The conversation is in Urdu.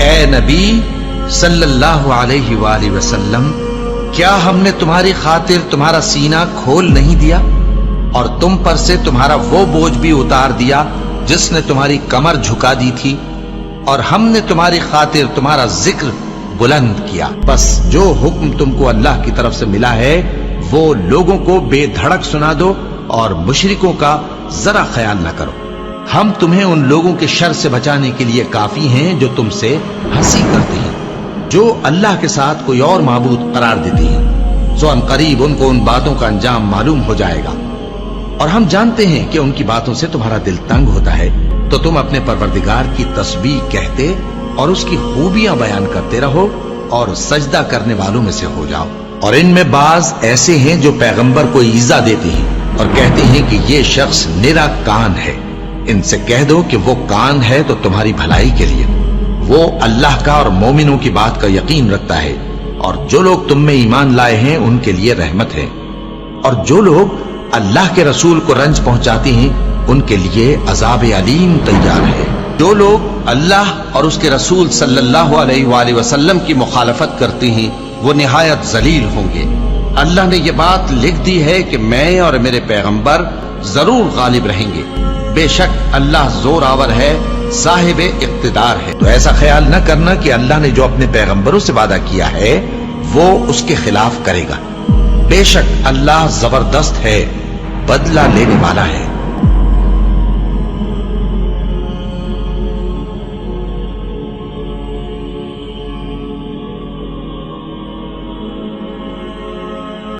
اے نبی صلی اللہ علیہ وآلہ وسلم، کیا ہم نے تمہاری خاطر تمہارا سینہ کھول نہیں دیا اور تم پر سے تمہارا وہ بوجھ بھی اتار دیا جس نے تمہاری کمر جھکا دی تھی، اور ہم نے تمہاری خاطر تمہارا ذکر بلند کیا۔ بس جو حکم تم کو اللہ کی طرف سے ملا ہے وہ لوگوں کو بے دھڑک سنا دو اور مشرکوں کا ذرا خیال نہ کرو۔ ہم تمہیں ان لوگوں کے شر سے بچانے کے لیے کافی ہیں جو تم سے ہنسی کرتے ہیں، جو اللہ کے ساتھ کوئی اور معبود قرار دیتے ہیں، سو ان قریب ان کو ان باتوں کا انجام معلوم ہو جائے گا، اور ہم جانتے ہیں کہ ان کی باتوں سے تمہارا دل تنگ ہوتا ہے، تو تم اپنے پروردگار کی تسبیح کہتے اور اس کی خوبیاں بیان کرتے رہو اور سجدہ کرنے والوں میں سے ہو جاؤ۔ اور ان میں بعض ایسے ہیں جو پیغمبر کو ایذا دیتے ہیں اور کہتے ہیں کہ یہ شخص نرا کان ہے۔ ان سے کہہ دو کہ وہ کان ہے تو تمہاری بھلائی کے لیے، وہ اللہ کا اور مومنوں کی بات کا یقین رکھتا ہے، اور جو لوگ تم میں ایمان لائے ہیں ان کے لیے رحمت ہے، اور جو لوگ اللہ کے رسول کو رنج پہنچاتے ہیں ان کے لیے عذاب علیم تیار ہے۔ جو لوگ اللہ اور اس کے رسول صلی اللہ علیہ وآلہ وسلم کی مخالفت کرتے ہیں وہ نہایت ذلیل ہوں گے۔ اللہ نے یہ بات لکھ دی ہے کہ میں اور میرے پیغمبر ضرور غالب رہیں گے، بے شک اللہ زور آور ہے، صاحب اقتدار ہے۔ تو ایسا خیال نہ کرنا کہ اللہ نے جو اپنے پیغمبروں سے وعدہ کیا ہے وہ اس کے خلاف کرے گا، بے شک اللہ زبردست ہے، بدلہ لینے والا ہے۔